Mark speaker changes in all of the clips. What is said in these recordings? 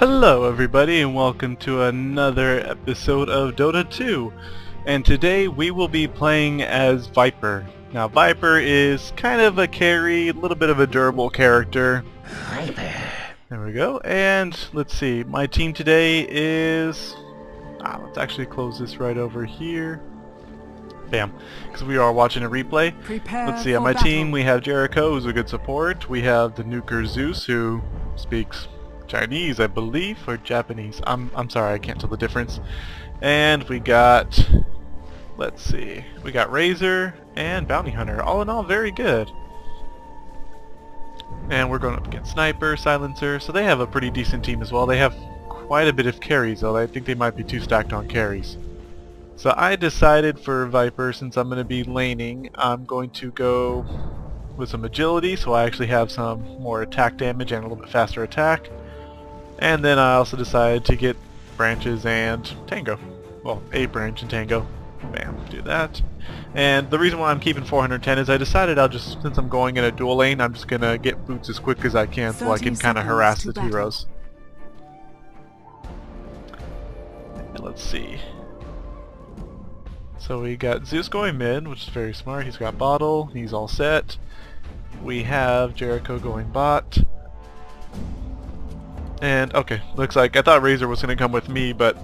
Speaker 1: Hello everybody and welcome to another episode of Dota 2, and today we will be playing as Viper. Now Viper is kind of a carry, a little bit of a durable character.
Speaker 2: Viper.
Speaker 1: There we go, and let's see, my team today is... let's actually close this right over here. Bam, because we are watching a replay. Let's see, on my team we have Jericho, who's a good support. We have the nuker Zeus, who speaks Chinese, I believe, or Japanese. I'm sorry, I can't tell the difference. And we got, let's see, we got Razor and Bounty Hunter. All in all, very good. And we're going up against Sniper, Silencer, so they have a pretty decent team as well. They have quite a bit of carries, though. I think they might be too stacked on carries. So I decided for Viper, since I'm going to be laning, I'm going to go with some agility, so I actually have some more attack damage and a little bit faster attack. And then I also decided to get branches and tango. Well, a branch and tango. Bam, do that. And the reason why I'm keeping 410 is I decided I'll just, since I'm going in a dual lane, I'm just going to get boots as quick as I can so I can kind of harass the heroes. And let's see. So we got Zeus going mid, which is very smart. He's got bottle, he's all set. We have Jericho going bot. And, okay, looks like, I thought Razor was going to come with me, but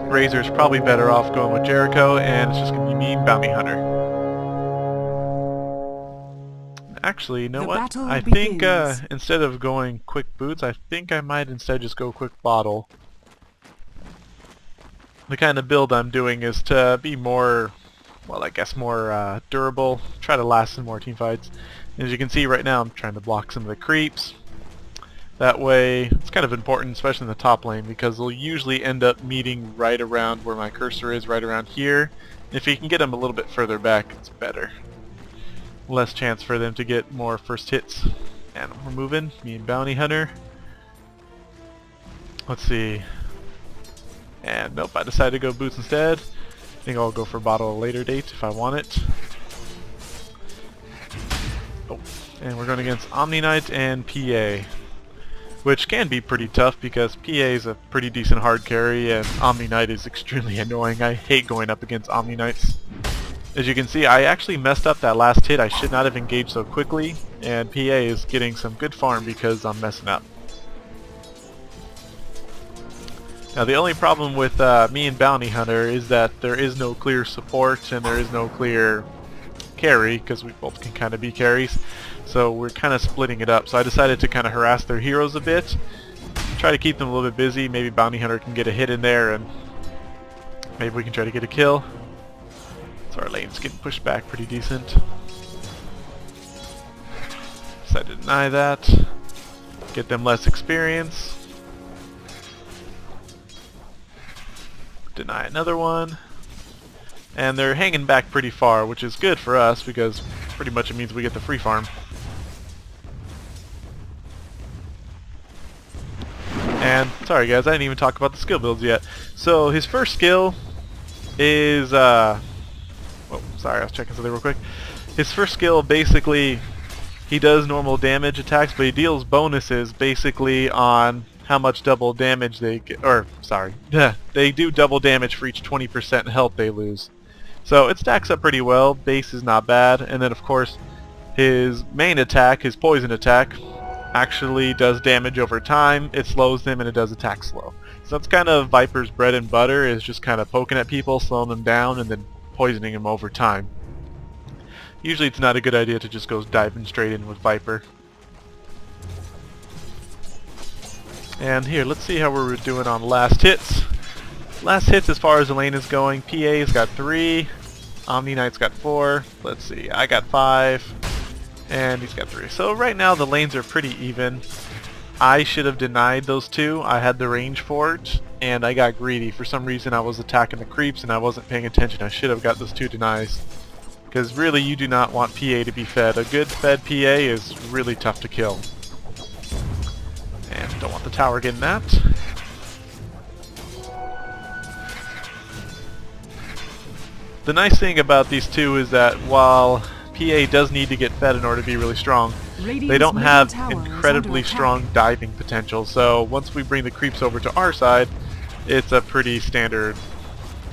Speaker 1: Razor's probably better off going with Jericho, and it's just going to be me and Bounty Hunter. Actually, you know what? I think, instead of going quick boots, I think I might instead just go quick bottle. The kind of build I'm doing is to be more, well, I guess more durable, try to last in more team fights. As you can see right now, I'm trying to block some of the creeps. That way, it's kind of important, especially in the top lane, because they'll usually end up meeting right around where my cursor is, right around here. If you can get them a little bit further back, it's better. Less chance for them to get more first hits. And we're moving, me and Bounty Hunter. Let's see. And nope, I decided to go boots instead. I think I'll go for bottle at a later date if I want it. Oh, and we're going against Omni Knight and PA, which can be pretty tough because PA is a pretty decent hard carry and Omni Knight is extremely annoying. I hate going up against Omni Knights. As you can see, I actually messed up that last hit. I should not have engaged so quickly, and PA is getting some good farm because I'm messing up. Now the only problem with me and Bounty Hunter is that there is no clear support and there is no clear carry, because we both can kind of be carries. So we're kind of splitting it up. So I decided to kind of harass their heroes a bit, try to keep them a little bit busy. Maybe Bounty Hunter can get a hit in there and maybe we can try to get a kill. So our lane's getting pushed back pretty decent. Decided to deny that. Get them less experience. Deny another one. And they're hanging back pretty far, which is good for us because pretty much it means we get the free farm. And sorry guys, I didn't even talk about the skill builds yet. So his first skill is oh, sorry, I was checking something real quick. His first skill, basically he does normal damage attacks, but he deals bonuses basically on how much double damage they get, or sorry, they do double damage for each 20% health they lose. So it stacks up pretty well. Base is not bad, and then of course his main attack, his poison attack, actually does damage over time. It slows them and it does attack slow. So that's kind of Viper's bread and butter, is just kind of poking at people, slowing them down, and then poisoning them over time. Usually it's not a good idea to just go diving straight in with Viper. And here, let's see how we're doing on last hits. Last hits as far as the lane is going, PA's got 3, Omni Knight's got 4, let's see, I got 5, and he's got 3. So right now the lanes are pretty even. I should have denied those two. I had the range for it, and I got greedy. For some reason I was attacking the creeps and I wasn't paying attention. I should have got those 2 denies. Because really you do not want PA to be fed. A good fed PA is really tough to kill. And don't want the tower getting that. The nice thing about these two is that while PA does need to get fed in order to be really strong, they don't have incredibly strong diving potential. So once we bring the creeps over to our side, it's a pretty standard,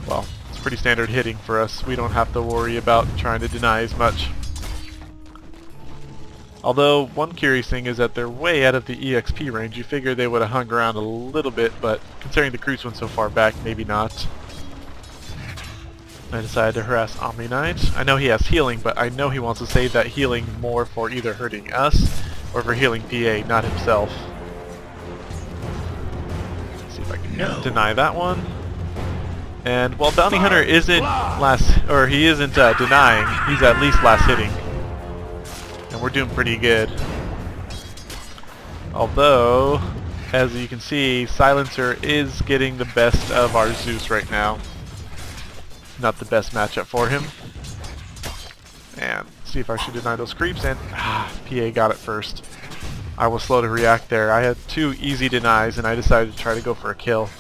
Speaker 1: well, it's pretty standard hitting for us. We don't have to worry about trying to deny as much. Although, one curious thing is that they're way out of the EXP range. You figure they would have hung around a little bit, but considering the creeps went so far back, maybe not. I decided to harass Omni Knight. I know he has healing, but I know he wants to save that healing more for either hurting us or for healing PA, not himself. Let's see if I can deny that one. And while Bounty Hunter isn't denying, he's at least last hitting. And we're doing pretty good. Although, as you can see, Silencer is getting the best of our Zeus right now. Not the best matchup for him. And see if I should deny those creeps, and PA got it first. I was slow to react there. I had 2 easy denies and I decided to try to go for a kill.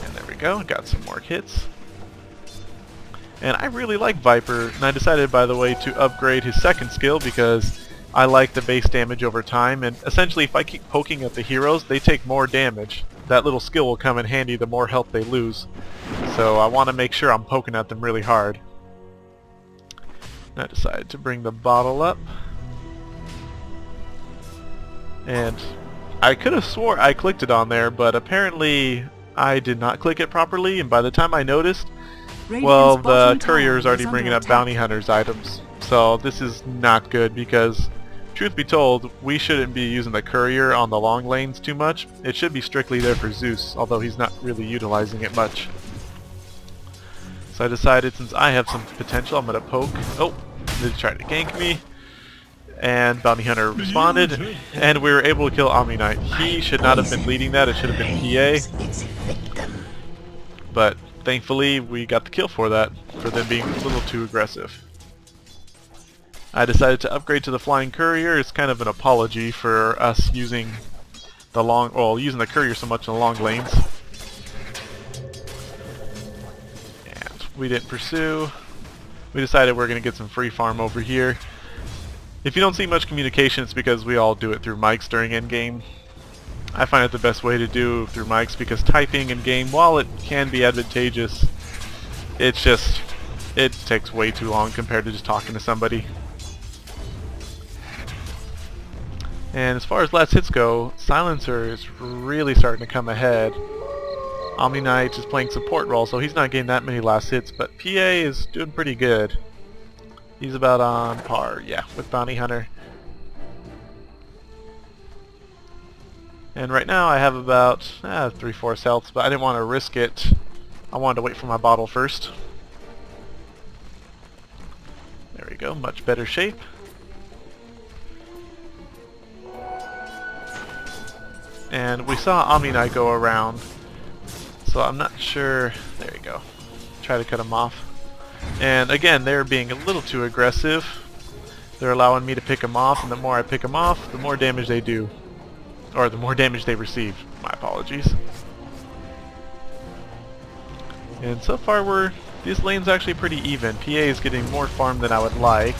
Speaker 1: And there we go, got some more hits. And I really like Viper, and I decided, by the way, to upgrade his second skill because I like the base damage over time, and essentially if I keep poking at the heroes, they take more damage. That little skill will come in handy the more health they lose. So I want to make sure I'm poking at them really hard. And I decided to bring the bottle up. And I could have swore I clicked it on there, but apparently I did not click it properly, and by the time I noticed, well, the courier is already bringing up Bounty Hunter's items. So this is not good because, truth be told, we shouldn't be using the courier on the long lanes too much. It should be strictly there for Zeus, although he's not really utilizing it much. So I decided, since I have some potential, I'm going to poke. Oh, they tried to gank me. And Bounty Hunter responded, and we were able to kill Omni Knight. He should not have been leading that, it should have been PA. But thankfully, we got the kill for that, for them being a little too aggressive. I decided to upgrade to the Flying Courier. It's kind of an apology for us using the using the courier so much in the long lanes. And we didn't pursue. We decided we're going to get some free farm over here. If you don't see much communication, it's because we all do it through mics during endgame. I find it the best way to do through mics because typing in game, while it can be advantageous, it takes way too long compared to just talking to somebody. And as far as last hits go, Silencer is really starting to come ahead. Omni Knight is playing support role, so he's not getting that many last hits, but PA is doing pretty good. He's about on par, yeah, with Bounty Hunter. And right now I have about 3/4 health, but I didn't want to risk it. I wanted to wait for my bottle first. There we go, much better shape. And we saw Omni Knight go around, so I'm not sure. There you go. Try to cut him off. And again, they're being a little too aggressive. They're allowing me to pick him off, and the more I pick him off, the more damage they do. Or the more damage they receive. My apologies. And so far this lane's actually pretty even. PA is getting more farm than I would like.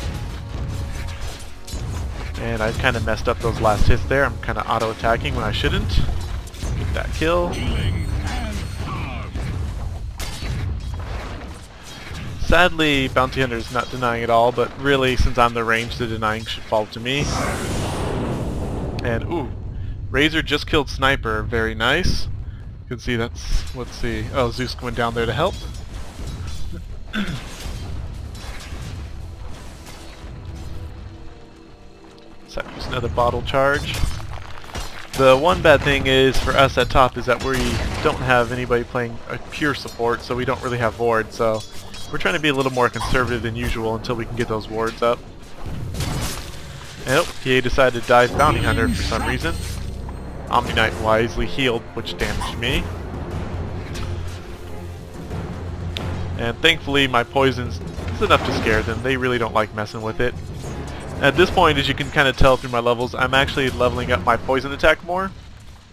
Speaker 1: And I kind of messed up those last hits there. I'm kind of auto-attacking when I shouldn't. Get that kill. Sadly, Bounty Hunter's not denying at all, but really, since I'm the range, the denying should fall to me. And, ooh, Razor just killed Sniper. Very nice. You can see that's, let's see. Oh, Zeus went down there to help. So I use another bottle charge. The one bad thing is for us at top is that we don't have anybody playing a pure support, so we don't really have wards. So we're trying to be a little more conservative than usual until we can get those wards up. Nope, PA decided to dive Bounty Hunter for some reason. Omni Knight wisely healed, which damaged me. And thankfully my poison's enough to scare them. They really don't like messing with it. At this point, as you can kind of tell through my levels, I'm actually leveling up my poison attack more.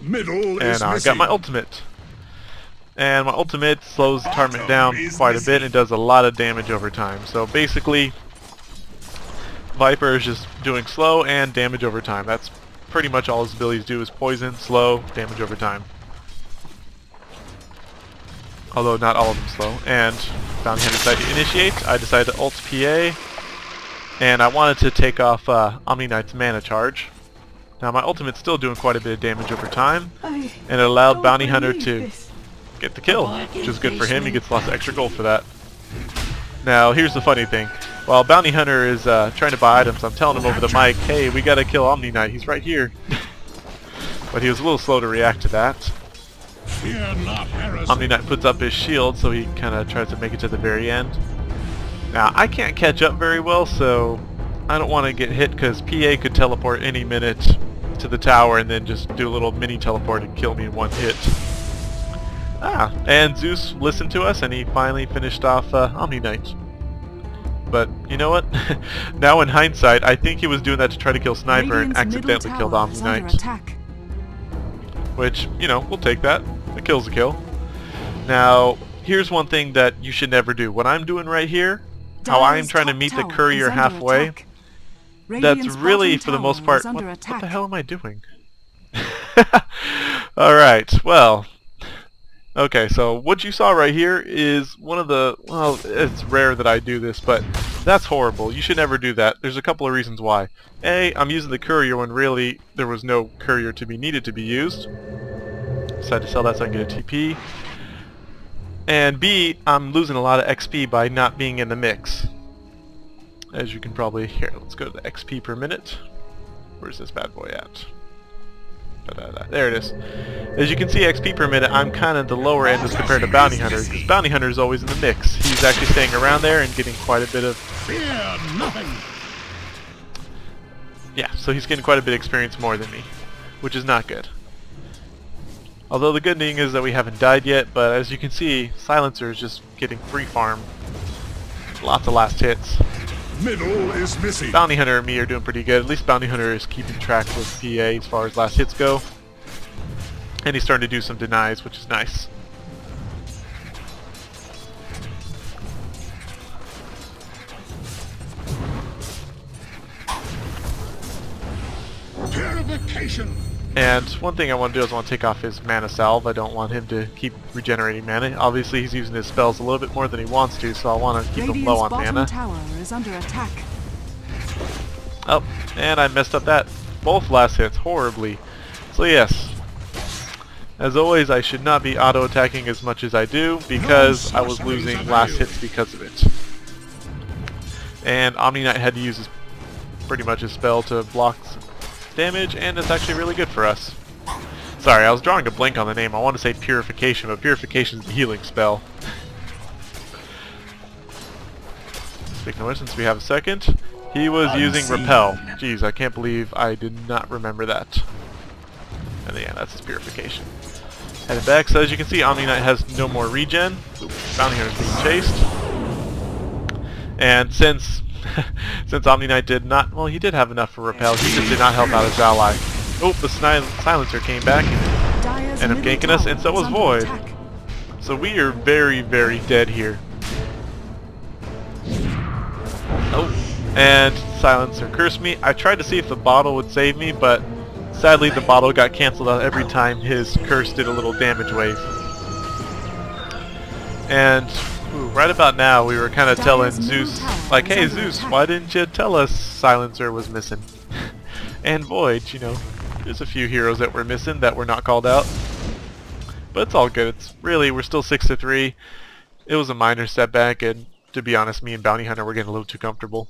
Speaker 1: And I got my ultimate. And my ultimate slows the target down quite a bit and does a lot of damage over time. So basically, Viper is just doing slow and damage over time. That's pretty much all his abilities do, is poison, slow, damage over time. Although not all of them slow. And Bounty Hunter decided to initiate. I decided to ult PA. And I wanted to take off Omni Knight's mana charge. Now my ultimate's still doing quite a bit of damage over time. And it allowed Bounty Hunter to get the kill, which is good for him. He gets lots of extra gold for that. Now here's the funny thing. While Bounty Hunter is trying to buy items, I'm telling him over the mic, hey, we gotta kill Omni Knight, he's right here. But he was a little slow to react to that. Omni Knight puts up his shield, so he kind of tries to make it to the very end. Now, I can't catch up very well, so I don't want to get hit, because PA could teleport any minute to the tower and then just do a little mini teleport and kill me in one hit. And Zeus listened to us, and he finally finished off Omni Knight. But, you know what? Now in hindsight, I think he was doing that to try to kill Sniper and accidentally killed Omni Knight. Which, you know, we'll take that. A kill's a kill. Now, here's one thing that you should never do. What I'm doing right here, how I'm trying to meet the courier halfway, that's really, for the most part, what the hell am I doing? Alright, well, okay, so what you saw right here is one of the, well, it's rare that I do this, but that's horrible. You should never do that. There's a couple of reasons why. A, I'm using the courier when really there was no courier to be needed to be used. Decided to sell that so I can get a TP. And B, I'm losing a lot of XP by not being in the mix. As you can probably hear, let's go to the XP per minute. Where's this bad boy at? There it is. As you can see, XP per minute, I'm kind of the lower end as compared to Bounty Hunter, because Bounty Hunter is always in the mix. He's actually staying around there and getting quite a bit of... Yeah, so he's getting quite a bit of experience more than me, which is not good. Although the good thing is that we haven't died yet, but as you can see, Silencer is just getting free farm. Lots of last hits.
Speaker 2: Middle is missing.
Speaker 1: Bounty Hunter and me are doing pretty good. At least Bounty Hunter is keeping track with PA as far as last hits go. And he's starting to do some denies, which is nice.
Speaker 2: Purification.
Speaker 1: And one thing I want to do is I want to take off his mana salve. I don't want him to keep regenerating mana. Obviously he's using his spells a little bit more than he wants to, so I want to keep him low on mana.
Speaker 3: Tower is under attack.
Speaker 1: Oh, and I messed up that. Both last hits horribly. So yes, as always, I should not be auto-attacking as much as I do, because I was losing last hits because of it. And Omni Knight had to use pretty much his spell to block damage, and it's actually really good for us. Sorry, I was drawing a blank on the name. I want to say Purification, but Purification is the healing spell. Speaking of which, since we have a second, he was using Repel. Jeez, I can't believe I did not remember that. And yeah, that's his Purification. Headed back, so as you can see, Omni Knight has no more regen. Oops, Bounty Hunter is being chased. And since Omni Knight did not, well, he did have enough for Repel, he just did not help out his ally. Oh, the Silencer came back and ended up ganking us, and so was Void. So we are very, very dead here. Oh, and Silencer cursed me. I tried to see if the bottle would save me, but sadly the bottle got cancelled out every time his curse did a little damage wave. And right about now we were kind of telling Zeus, like, hey Zeus, why didn't you tell us Silencer was missing? And Void, you know, there's a few heroes that were missing that were not called out. But it's all good. It's really, we're still 6-3. It was a minor setback, and to be honest, me and Bounty Hunter were getting a little too comfortable.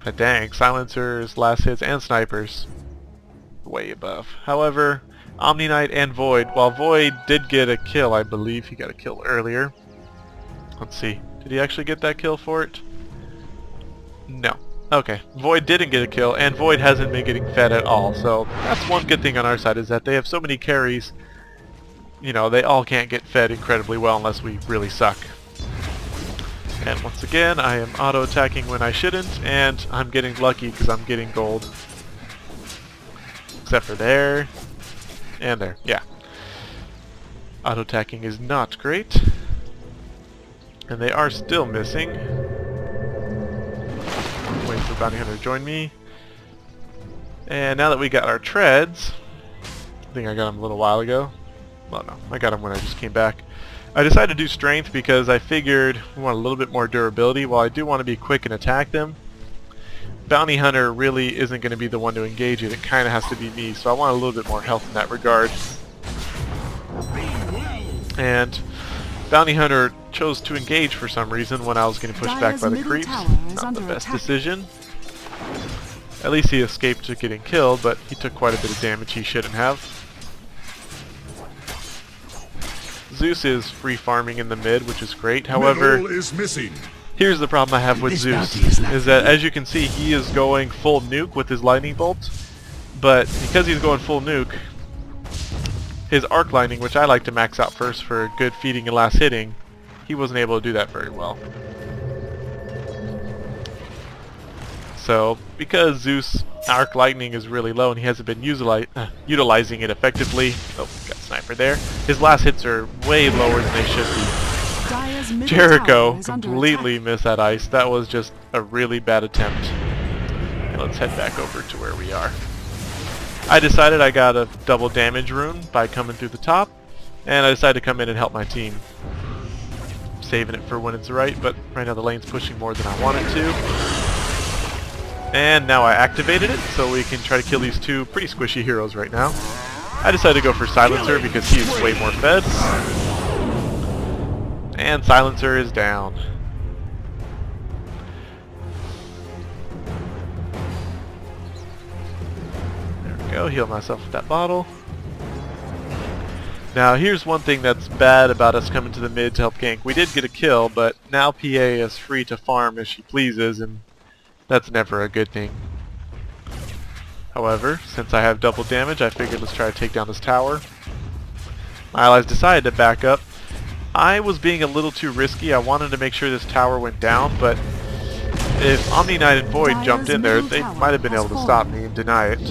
Speaker 1: But dang, Silencers, last hits, and Snipers way above. However, Omni Knight and Void, while Void did get a kill, I believe he got a kill earlier. Let's see, did he actually get that kill for it? No. Okay, Void didn't get a kill, and Void hasn't been getting fed at all, so that's one good thing on our side, is that they have so many carries, you know, they all can't get fed incredibly well unless we really suck. And once again, I am auto-attacking when I shouldn't, and I'm getting lucky because I'm getting gold. Except for there, and there, yeah. Auto-attacking is not great. And they are still missing. for Bounty Hunter to join me. And now that we got our treads, I think I got him a little while ago. Well, no, I got him when I just came back. I decided to do strength because I figured we want a little bit more durability. While I do want to be quick and attack them, Bounty Hunter really isn't going to be the one to engage it. It kind of has to be me, so I want a little bit more health in that regard. And Bounty Hunter chose to engage for some reason when I was getting pushed back by the creeps. Not the best decision. At least he escaped getting killed, but he took quite a bit of damage he shouldn't have. Zeus is free farming in the mid, which is great. However,
Speaker 2: Middle is missing.
Speaker 1: here's the problem I have with Zeus, is that as you can see, he is going full nuke with his lightning bolt, but because he's going full nuke, his arc lightning, which I like to max out first for good feeding and last hitting, he wasn't able to do that very well. So, because Zeus' arc lightning is really low and he hasn't been utilizing it effectively, oh, got a sniper there, his last hits are way lower than they should be. Jericho completely missed that ice. That was just a really bad attempt. Okay, let's head back over to where we are. I decided I got a double damage rune by coming through the top, and I decided to come in and help my team. Saving it for when it's right, but right now the lane's pushing more than I want it to. And now I activated it, so we can try to kill these two pretty squishy heroes right now. I decided to go for Silencer because he's way more fed. And Silencer is down. There we go, heal myself with that bottle. Now here's one thing that's bad about us coming to the mid to help gank. We did get a kill, but now PA is free to farm as she pleases, and that's never a good thing. However, since I have double damage, I figured let's try to take down this tower. My allies decided to back up. I was being a little too risky. I wanted to make sure this tower went down, but if Omni Knight and Void jumped in there, they might have been able to stop me and deny it.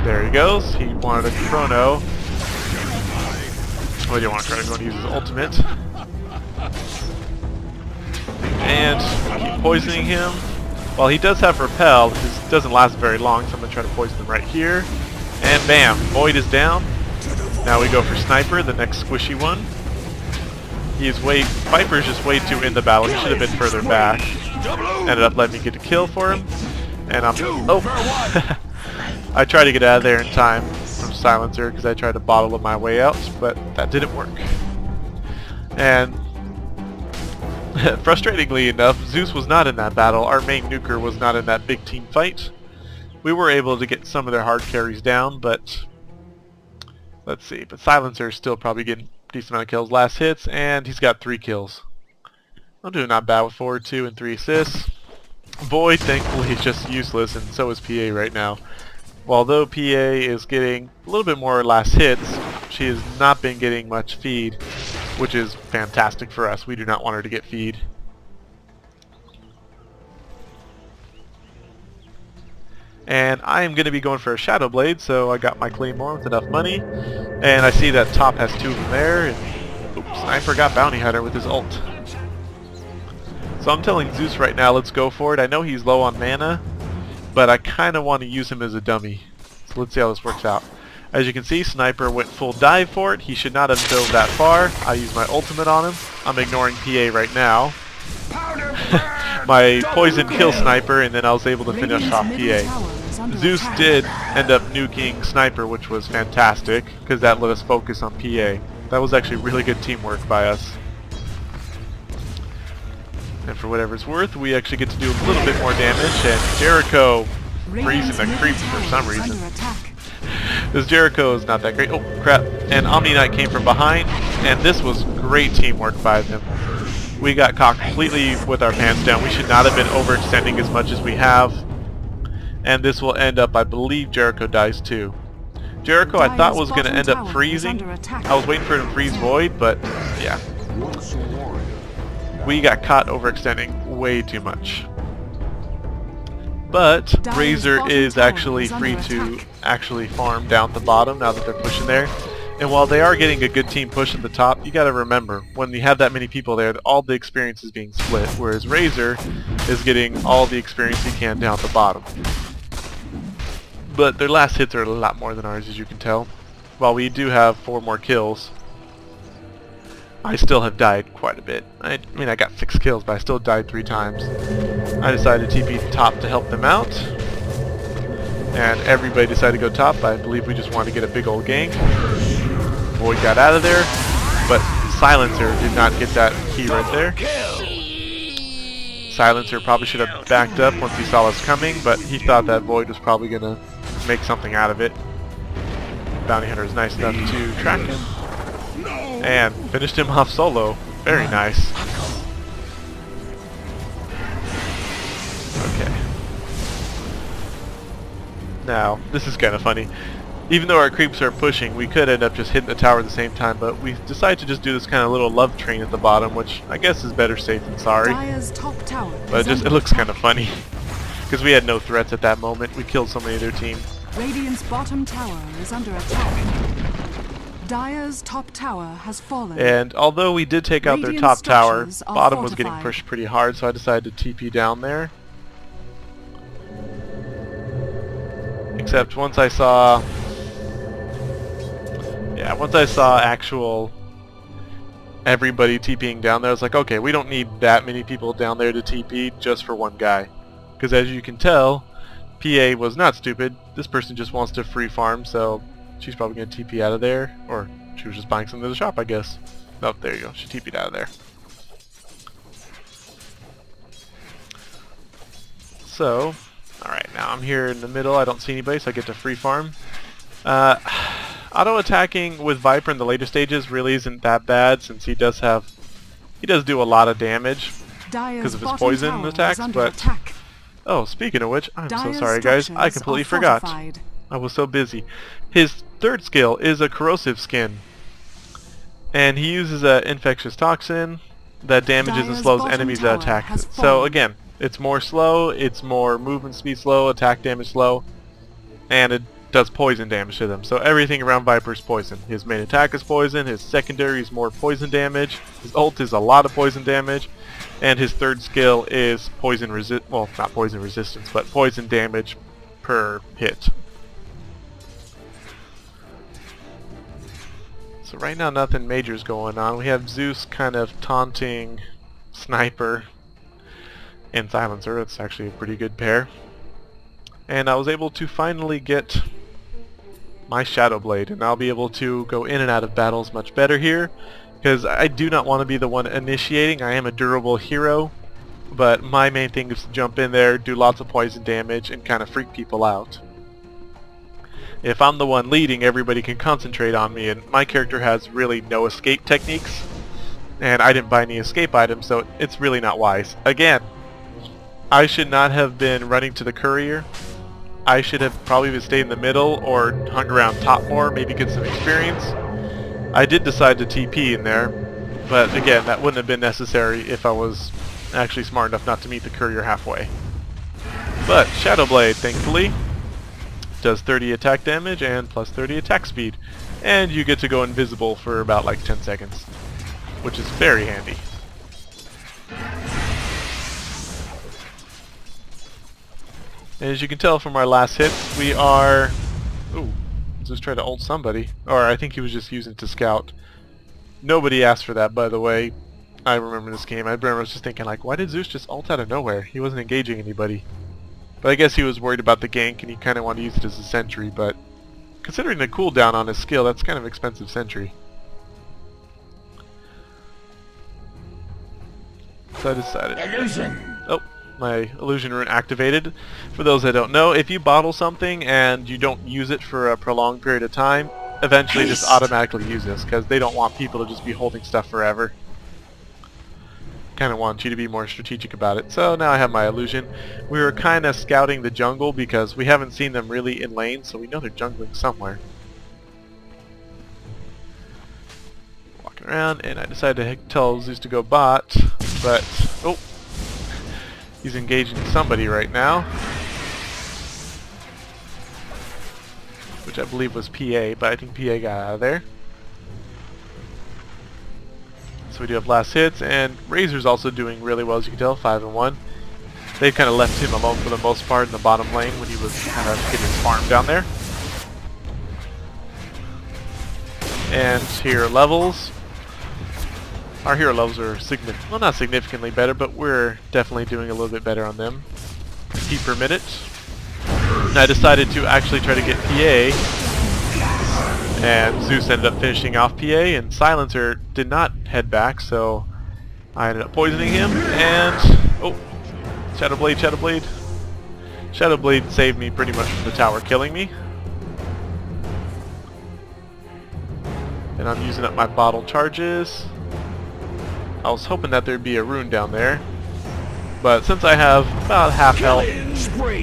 Speaker 1: There he goes. He wanted a chrono. Well, you want to try to go and use his ultimate. And keep poisoning him. While he does have repel, this doesn't last very long, so I'm going to try to poison him right here. And bam, Void is down. Now we go for Sniper, the next squishy one. Viper's just way too in the battle. He should have been further back. Ended up letting me get a kill for him. And oh. I tried to get out of there in time from Silencer because I tried to bottle my way out, but that didn't work. And frustratingly enough, Zeus was not in that battle. Our main nuker was not in that big team fight. We were able to get some of their hard carries down, but let's see. But Silencer is still probably getting a decent amount of kills. Last hits, and he's got 3 kills. I'm doing not bad with 4, 2, and 3 assists. Void, thankfully, is just useless, and so is PA right now. Although PA is getting a little bit more last hits, she has not been getting much feed, which is fantastic for us. We do not want her to get feed. And I am going to be going for a Shadow Blade, so I got my Claymore with enough money. And I see that top has 2 of them there, and oops, Sniper got Bounty Hunter with his ult. So I'm telling Zeus right now, let's go for it. I know he's low on mana, but I kind of want to use him as a dummy. So let's see how this works out. As you can see, Sniper went full dive for it. He should not have dove that far. I used my ultimate on him. I'm ignoring PA right now. My poison killed Sniper, and then I was able to finish off PA. Zeus did end up nuking Sniper, which was fantastic, because that let us focus on PA. That was actually really good teamwork by us. And for whatever it's worth, we actually get to do a little bit more damage, and Jericho freezing the creeps for some reason. This Jericho is not that great. Oh, crap. And Omni Knight came from behind, and this was great teamwork by them. We got caught completely with our pants down. We should not have been overextending as much as we have. And this will end up, I believe Jericho dies too. Jericho I thought was going to end up freezing. I was waiting for him to freeze Void, but yeah. We got caught overextending way too much. But Razor is actually free to actually farm down at the bottom now that they're pushing there. And while they are getting a good team push at the top, you gotta remember, when you have that many people there, all the experience is being split, whereas Razor is getting all the experience he can down at the bottom. But their last hits are a lot more than ours, as you can tell. While we do have 4 more kills, I still have died quite a bit. I mean, I got 6 kills, but I still died 3 times. I decided to TP top to help them out. And everybody decided to go top. I believe we just wanted to get a big old gank. Void got out of there, but Silencer did not get that key right there. Silencer probably should have backed up once he saw us coming, but he thought that Void was probably going to make something out of it. Bounty Hunter is nice enough to track him and finished him off solo. Very nice. Okay. Now, this is kind of funny. Even though our creeps are pushing, we could end up just hitting the tower at the same time, but we decided to just do this kind of little love train at the bottom, which I guess is better safe than sorry. But it looks kind of funny, because we had no threats at that moment. We killed somebody in their team.
Speaker 3: Radiant's bottom tower is under attack. Dire's top tower has fallen.
Speaker 1: And although we did take out their top tower, bottom was getting pushed pretty hard, so I decided to TP down there. Except once I saw actual everybody TPing down there, I was like, okay, we don't need that many people down there to TP just for one guy. Because as you can tell, PA was not stupid. This person just wants to free farm, so she's probably going to TP out of there. Or she was just buying something at the shop, I guess. Oh, there you go. She TP'd out of there. So, alright, now I'm here in the middle. I don't see anybody, so I get to free farm. Auto attacking with Viper in the later stages really isn't that bad, since he does do a lot of damage because of his poison attacks. But oh, speaking of which, I'm so sorry guys, I completely forgot. I was so busy. His third skill is a corrosive skin, and he uses an infectious toxin that damages and slows enemies that attack. So again, it's more slow, it's more movement speed slow, attack damage slow, and it does poison damage to them. So everything around Viper is poison. His main attack is poison, his secondary is more poison damage, his ult is a lot of poison damage, and his third skill is poison well, not poison resistance, but poison damage per hit. So right now nothing major is going on. We have Zeus kind of taunting Sniper and Silencer. It's actually a pretty good pair. And I was able to finally get my Shadow Blade, and I'll be able to go in and out of battles much better here, because I do not want to be the one initiating. I am a durable hero, but my main thing is to jump in there, do lots of poison damage, and kind of freak people out. If I'm the one leading, everybody can concentrate on me, and my character has really no escape techniques, and I didn't buy any escape items, so it's really not wise. Again, I should not have been running to the courier. I should have probably stayed in the middle or hung around top more, maybe get some experience. I did decide to TP in there, but again, that wouldn't have been necessary if I was actually smart enough not to meet the courier halfway. But Shadow Blade, thankfully, does 30 attack damage and plus 30 attack speed, and you get to go invisible for about like 10 seconds, which is very handy. And as you can tell from our last hits, we are... Ooh, just try to ult somebody. Or I think he was just using it to scout. Nobody asked for that, by the way. I remember this game. I remember I was just thinking, like, why did Zeus just ult out of nowhere? He wasn't engaging anybody. But I guess he was worried about the gank, and he kind of wanted to use it as a sentry, but considering the cooldown on his skill, that's kind of expensive sentry. So I decided...
Speaker 2: Illusion!
Speaker 1: Oh. My illusion rune activated. For those that don't know, if you bottle something and you don't use it for a prolonged period of time, eventually just automatically use this, because they don't want people to just be holding stuff forever. Kind of want you to be more strategic about it. So now I have my illusion. We were kind of scouting the jungle because we haven't seen them really in lane, so we know they're jungling somewhere. Walking around, and I decided to tell Zeus to go bot, but... oh! He's engaging somebody right now, which I believe was PA, but I think PA got out of there. So we do have last hits, and Razor's also doing really well, as you can tell, 5-1. They kind of left him alone for the most part in the bottom lane when he was kind of getting his farm down there. And here levels. Our hero levels are well, not significantly better, but we're definitely doing a little bit better on them. P per minute. And I decided to actually try to get PA. And Zeus ended up finishing off PA, and Silencer did not head back, so I ended up poisoning him, and... oh! Shadowblade, Shadowblade. Shadowblade saved me pretty much from the tower killing me. And I'm using up my bottle charges. I was hoping that there'd be a rune down there, but since I have about half health,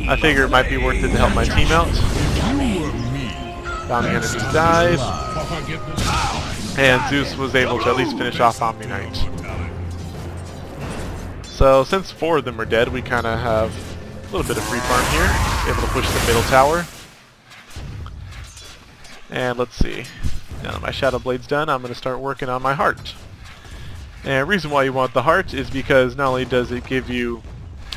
Speaker 1: I figure it might be worth it to help my team out. Bounty enemies died, and Zeus was able to at least finish off Omni Knight. So since 4 of them are dead, we kind of have a little bit of free farm here, able to push the middle tower. And let's see, now that my Shadow Blade's done, I'm going to start working on my heart. And the reason why you want the heart is because not only does it give you,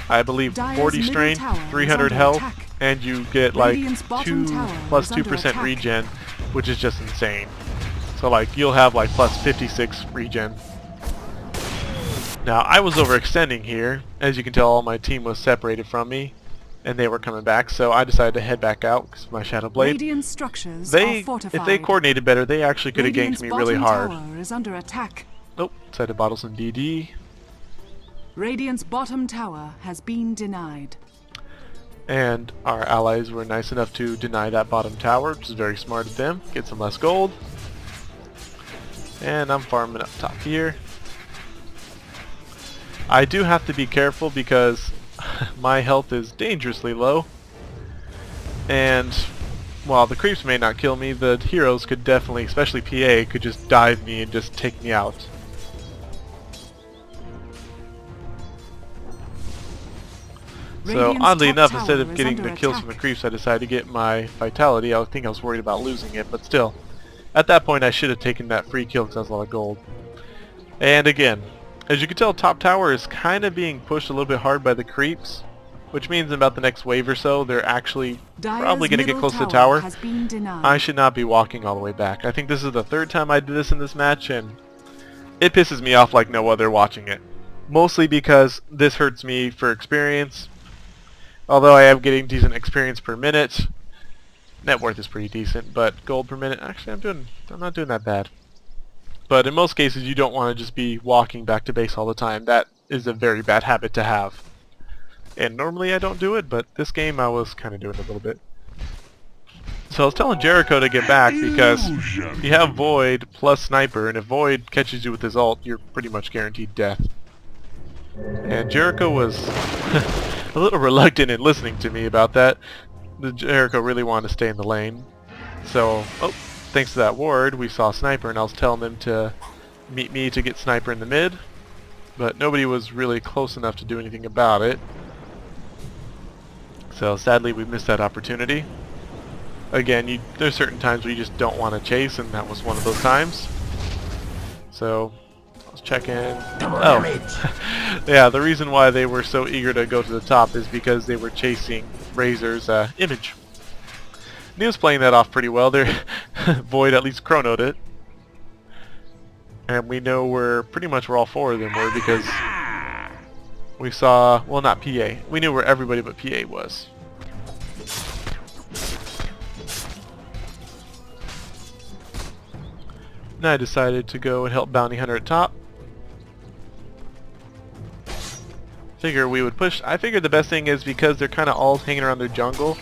Speaker 1: I believe, 40 strength, 300 health, and you get like 2% regen, which is just insane. So like you'll have like plus 56 regen. Now I was overextending here. As you can tell, all my team was separated from me, and they were coming back. So I decided to head back out because of my Shadow Blade. If they coordinated better, they actually could have ganked me really hard.
Speaker 3: Is under attack.
Speaker 1: Nope, decided to bottle some DD.
Speaker 3: Radiant's bottom tower has been denied.
Speaker 1: And our allies were nice enough to deny that bottom tower, which is very smart of them. Get some less gold. And I'm farming up top here. I do have to be careful because my health is dangerously low. And while the creeps may not kill me, the heroes could definitely, especially PA, could just dive me and just take me out. So oddly enough, instead of getting the kills from the creeps, I decided to get my vitality. I think I was worried about losing it, but still. At that point I should have taken that free kill because that's a lot of gold. And again, as you can tell, top tower is kind of being pushed a little bit hard by the creeps, which means in about the next wave or so they're actually probably going to get close to the tower. I should not be walking all the way back. I think this is the 3rd time I did this in this match, and it pisses me off like no other watching it. Mostly because this hurts me for experience. Although I am getting decent experience per minute, net worth is pretty decent, but gold per minute, actually I'm not doing that bad. But in most cases you don't want to just be walking back to base all the time. That is a very bad habit to have. And normally I don't do it, but this game I was kind of doing it a little bit. So I was telling Jericho to get back because you have Void plus Sniper, and if Void catches you with his ult, you're pretty much guaranteed death. And Jericho was a little reluctant in listening to me about that. Jericho really wanted to stay in the lane. So, thanks to that ward, we saw Sniper, and I was telling them to meet me to get Sniper in the mid. But nobody was really close enough to do anything about it. So sadly we missed that opportunity. Again, there's certain times where you just don't want to chase, and that was one of those times. So let's check in. Oh, yeah, the reason why they were so eager to go to the top is because they were chasing Razor's image. And he was playing that off pretty well there. Void at least chronoed it. And we know where pretty much where all 4 of them were because we saw, well, not PA. We knew where everybody but PA was. And I decided to go and help Bounty Hunter at top. Figure we would push. I figured the best thing is because they're kind of all hanging around their jungle,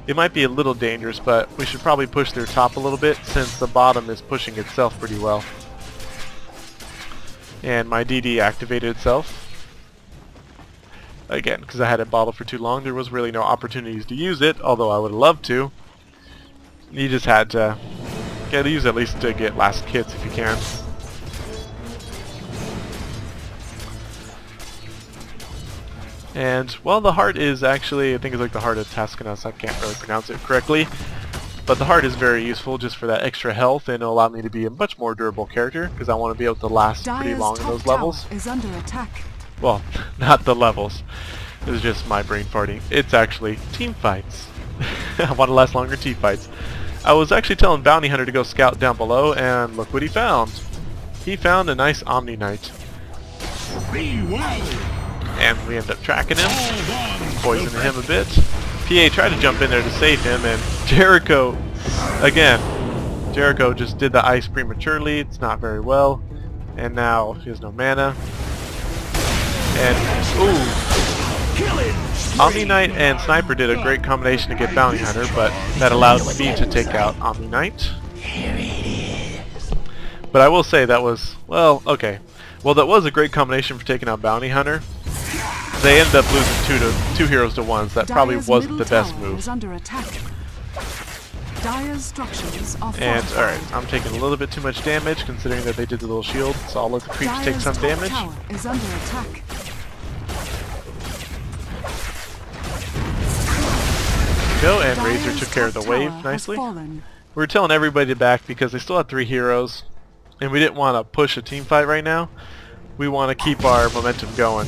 Speaker 1: it might be a little dangerous, but we should probably push their top a little bit since the bottom is pushing itself pretty well. And my DD activated itself. Again, because I had it bottled for too long, there was really no opportunities to use it, although I would have loved to. You just had to use it at least to get last hits if you can. And, well, the heart is actually, I think it's like the heart of Tascanas, I can't really pronounce it correctly. But the heart is very useful just for that extra health, and it'll allow me to be a much more durable character because I want to be able to last pretty
Speaker 3: Dire's
Speaker 1: long in
Speaker 3: top
Speaker 1: those
Speaker 3: tower
Speaker 1: levels.
Speaker 3: is under attack.
Speaker 1: Well, not the levels. It was just my brain farting. It's actually team fights. I want to last longer team fights. I was actually telling Bounty Hunter to go scout down below, and look what he found. He found a nice Omni Knight.
Speaker 2: Be well.
Speaker 1: And we end up tracking him, poisoning him a bit. PA tried to jump in there to save him, and Jericho, again, Jericho just did the ice prematurely. It's not very well. And now he has no mana. And, ooh. Omni Knight and Sniper did a great combination to get Bounty Hunter, but that allowed me to take out Omni Knight. But I will say that was, well, okay. Well, that was a great combination for taking out Bounty Hunter. They ended up losing two heroes to one, so that probably wasn't the best move.
Speaker 3: Under attack. Dire's structures are
Speaker 1: And,
Speaker 3: fortified.
Speaker 1: alright, I'm taking a little bit too much damage considering that they did the little shield, so I'll let the creeps take
Speaker 3: Dire's
Speaker 1: some
Speaker 3: top
Speaker 1: damage.
Speaker 3: tower is under attack.
Speaker 1: Go, and Razor
Speaker 3: Dire's
Speaker 1: took care of the
Speaker 3: top
Speaker 1: wave
Speaker 3: tower has
Speaker 1: nicely.
Speaker 3: fallen.
Speaker 1: We were telling everybody to back because they still had 3 heroes, and we didn't want to push a team fight right now. We want to keep our momentum going.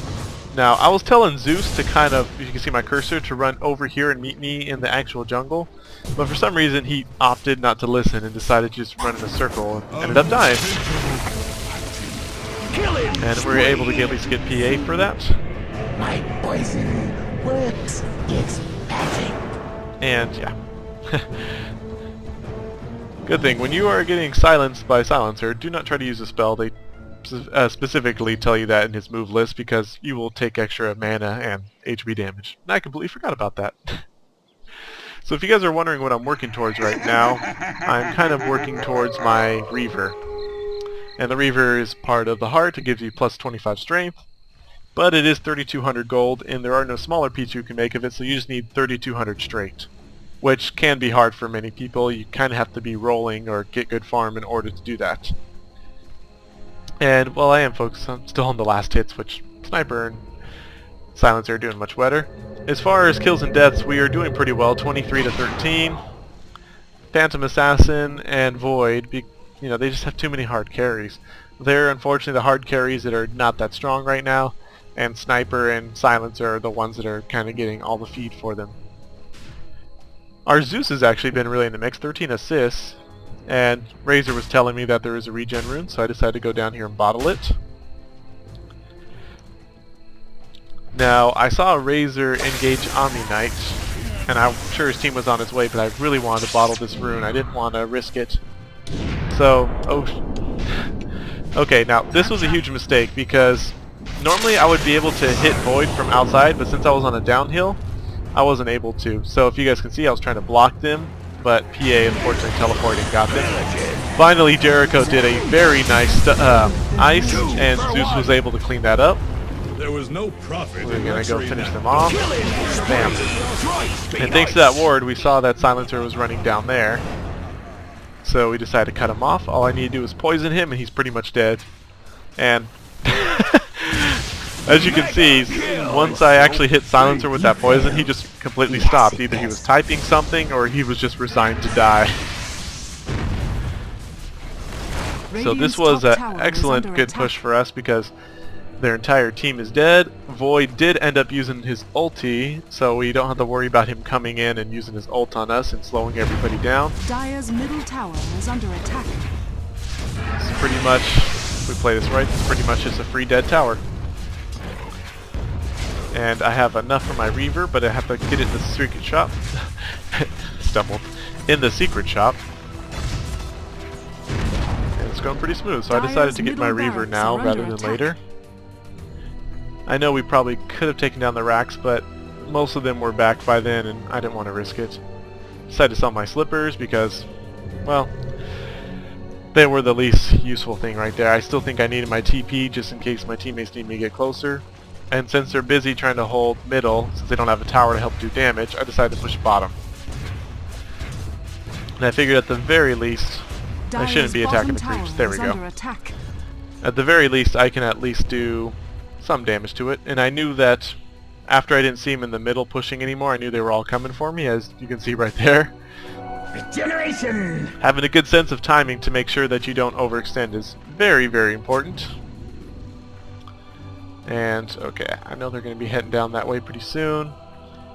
Speaker 1: Now, I was telling Zeus to kind of, if you can see my cursor, to run over here and meet me in the actual jungle, but for some reason he opted not to listen and decided to just run in a circle and ended up dying. And we were able to at least get PA for that.
Speaker 4: My poison works. It's magic.
Speaker 1: And yeah. Good thing, when you are getting silenced by Silencer, do not try to use a spell. They specifically tell you that in his move list because you will take extra mana and HP damage. And I completely forgot about that. So if you guys are wondering what I'm working towards right now, I'm kind of working towards my Reaver. And the Reaver is part of the heart. It gives you plus 25 strength. But it is 3,200 gold, and there are no smaller pieces you can make of it, so you just need 3,200 straight. Which can be hard for many people. You kind of have to be rolling or get good farm in order to do that. And, well, I am focused on still on the last hits, which Sniper and Silencer are doing much better. As far as kills and deaths, we are doing pretty well, 23 to 13. Phantom Assassin and Void, you know, they just have too many hard carries. They're unfortunately the hard carries that are not that strong right now, and Sniper and Silencer are the ones that are kind of getting all the feed for them. Our Zeus has actually been really in the mix, 13 assists. And Razor was telling me that there is a regen rune, so I decided to go down here and bottle it. Now, I saw Razor engage Omni Knight, and I'm sure his team was on his way, but I really wanted to bottle this rune. I didn't want to risk it. So, okay, now this was a huge mistake because normally I would be able to hit Void from outside, but since I was on a downhill, I wasn't able to. So if you guys can see, I was trying to block them, but PA unfortunately teleported and got them. Finally, Jericho did a very nice ice, and Zeus was able to clean that up.
Speaker 2: There was no profit.
Speaker 1: We're
Speaker 2: in
Speaker 1: gonna go
Speaker 2: luxury
Speaker 1: finish
Speaker 2: now.
Speaker 1: them off. Bam. And thanks to that ward, we saw that Silencer was running down there. So we decided to cut him off. All I need to do is poison him, and he's pretty much dead. And as you can see, once I actually hit Silencer with that poison, he just completely stopped. Either he was typing something, or he was just resigned to die. So this was an excellent good push for us because their entire team is dead. Void did end up using his ulti, so we don't have to worry about him coming in and using his ult on us and slowing everybody down.
Speaker 3: Dire's middle tower is under attack.
Speaker 1: It's pretty much, if we play this right, it's pretty much just a free dead tower. And I have enough for my Reaver, but I have to get it in the secret shop. Stumbled. In the secret shop. And it's going pretty smooth, so I decided to get my Reaver now rather than later. I know we probably could have taken down the racks, but most of them were back by then, and I didn't want to risk it. Decided to sell my slippers because, well, they were the least useful thing right there. I still think I needed my TP just in case my teammates need me to get closer. And since they're busy trying to hold middle, since they don't have a tower to help do damage, I decided to push bottom. And I figured at the very least, I shouldn't be attacking the creeps. There we go. At the very least, I can at least do some damage to it. And I knew that after I didn't see them in the middle pushing anymore, I knew they were all coming for me, as you can see right there.
Speaker 4: Regeneration!
Speaker 1: Having a good sense of timing to make sure that you don't overextend is very, very important. And, okay, I know they're going to be heading down that way pretty soon.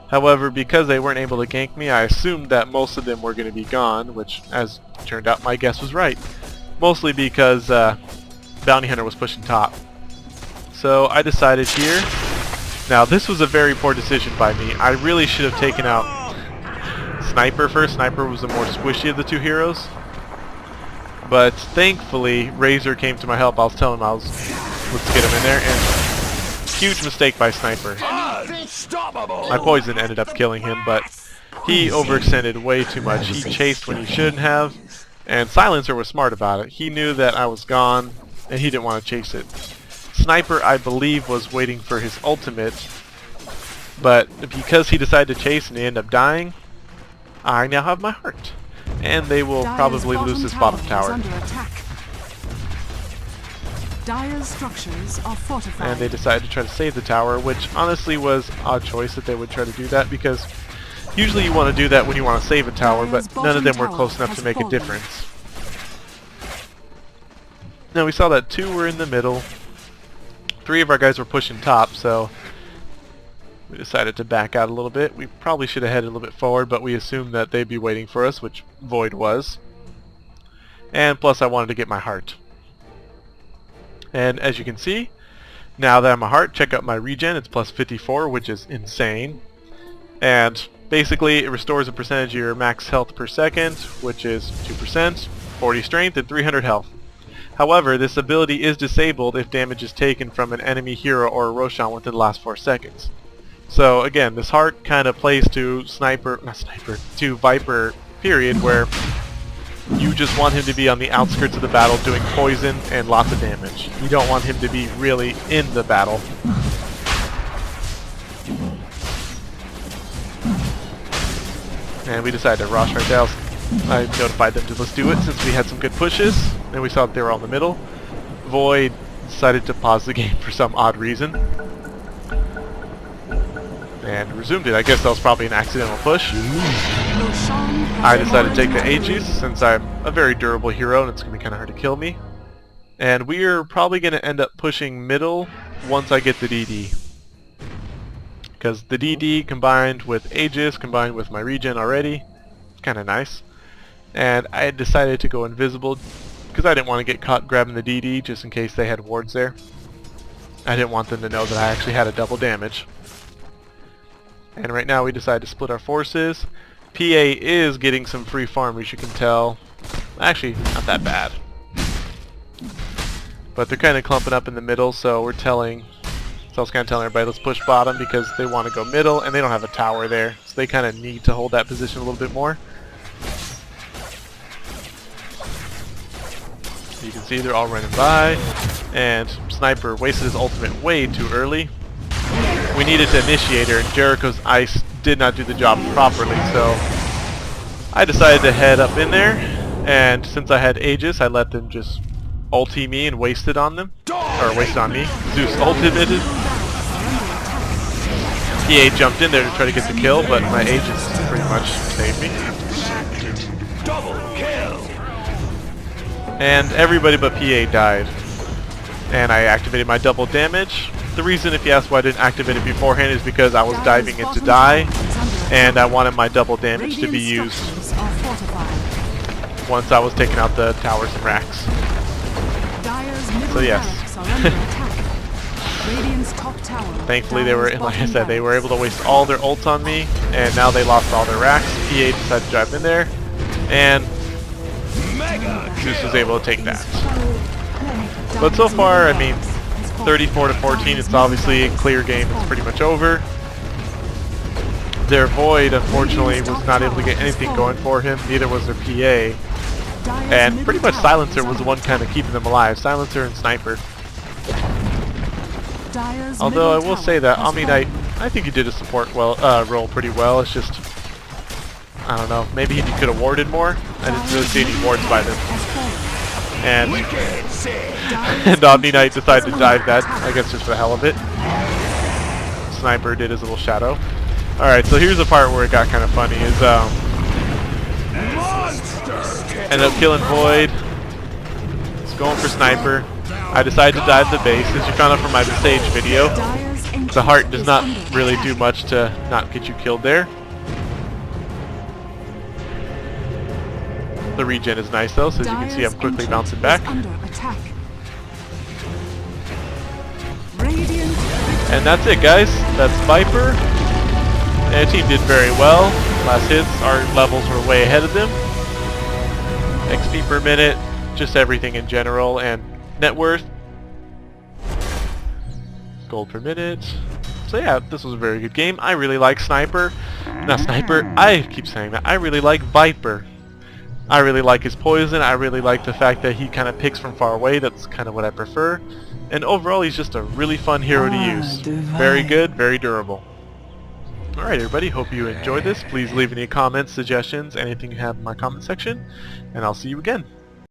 Speaker 1: However, because they weren't able to gank me, I assumed that most of them were going to be gone, which, as turned out, my guess was right. Mostly because Bounty Hunter was pushing top. So I decided here. Now, this was a very poor decision by me. I really should have taken out Sniper first. Sniper was the more squishy of the two heroes. But thankfully, Razor came to my help. I was telling him let's get him in there, and huge mistake by Sniper. My poison ended up killing him, but he overextended way too much. He chased when he shouldn't have, and Silencer was smart about it. He knew that I was gone, and he didn't want to chase it. Sniper, I believe, was waiting for his ultimate, but because he decided to chase and he ended up dying, I now have my heart. And they will probably lose this bottom tower.
Speaker 3: Dire's structures are fortified.
Speaker 1: And they decided to try to save the tower, which honestly was an odd choice that they would try to do that, because usually you want to do that when you want to save a tower, but none of them were close enough to make a difference. Now we saw that 2 were in the middle, 3 of our guys were pushing top, so we decided to back out a little bit. We probably should have headed a little bit forward, but we assumed that they'd be waiting for us, which Void was. And plus I wanted to get my heart. And as you can see, now that I'm a heart, check out my regen. It's plus 54, which is insane. And basically it restores a percentage of your max health per second, which is 2%, 40 strength, and 300 health. However, this ability is disabled if damage is taken from an enemy hero or a Roshan within the last 4 seconds. So again, this heart kind of plays to to Viper period, where you just want him to be on the outskirts of the battle doing poison and lots of damage. You don't want him to be really in the battle. And we decided to rush right now. I notified them to let's do it since we had some good pushes, and we saw that they were all in the middle. Void decided to pause the game for some odd reason. And resumed it. I guess that was probably an accidental push. I decided to take the Aegis since I'm a very durable hero and it's going to be kind of hard to kill me. And we are probably going to end up pushing middle once I get the DD. Because the DD combined with Aegis, combined with my regen already, it's kind of nice. And I had decided to go invisible because I didn't want to get caught grabbing the DD just in case they had wards there. I didn't want them to know that I actually had a double damage. And right now we decided to split our forces. PA is getting some free farm, as you can tell. Actually, not that bad. But they're kind of clumping up in the middle, so I was kind of telling everybody, let's push bottom because they want to go middle, and they don't have a tower there. So they kind of need to hold that position a little bit more. You can see they're all running by, and Sniper wasted his ultimate way too early. We needed to initiate her, and Jericho's ice did not do the job properly, so I decided to head up in there, and since I had Aegis, I let them just ulti me and waste it on them. Or waste it on me. Zeus ultimated. PA jumped in there to try to get the kill, but my Aegis pretty much saved me.
Speaker 2: Double kill.
Speaker 1: And everybody but PA died. And I activated my double damage. The reason, if you ask why I didn't activate it beforehand, is because I was diving in to die, and I wanted my double damage to be used once I was taking out the towers and racks. So yes. Thankfully they were, like I said, they were able to waste all their ults on me, and now they lost all their racks. PA decided to drive in there, and Zeus was able to take that. But so far, I mean, 34 to 14, it's obviously a clear game. It's pretty much over. Their Void, unfortunately, was not able to get anything going for him. Neither was their PA. And pretty much Silencer was the one kind of keeping them alive. Silencer and Sniper. Although I will say that Omni Knight, I think he did a support role pretty well. It's just, I don't know, maybe he could have warded more. I didn't really see any wards by them. And Omni Knight decided to dive that, I guess just for the hell of it. Sniper did his little shadow. Alright, so here's the part where it got kind of funny, is Ended up killing Void. Just going for Sniper. I decided to dive the base. As you found out from my Sage video, the heart does not really do much to not get you killed there. The regen is nice though, so as you can see I'm quickly bouncing back. And that's it, guys. That's Viper. And the team did very well. Last hits, our levels were way ahead of them. XP per minute, just everything in general, and net worth. Gold per minute. So yeah, this was a very good game. I really like Sniper. Not Sniper, I keep saying that. I really like Viper. I really like his poison. I really like the fact that he kind of picks from far away. That's kind of what I prefer. And overall, he's just a really fun hero to use. Very good, very durable. Alright everybody, hope you enjoyed this. Please leave any comments, suggestions, anything you have in my comment section. And I'll see you again.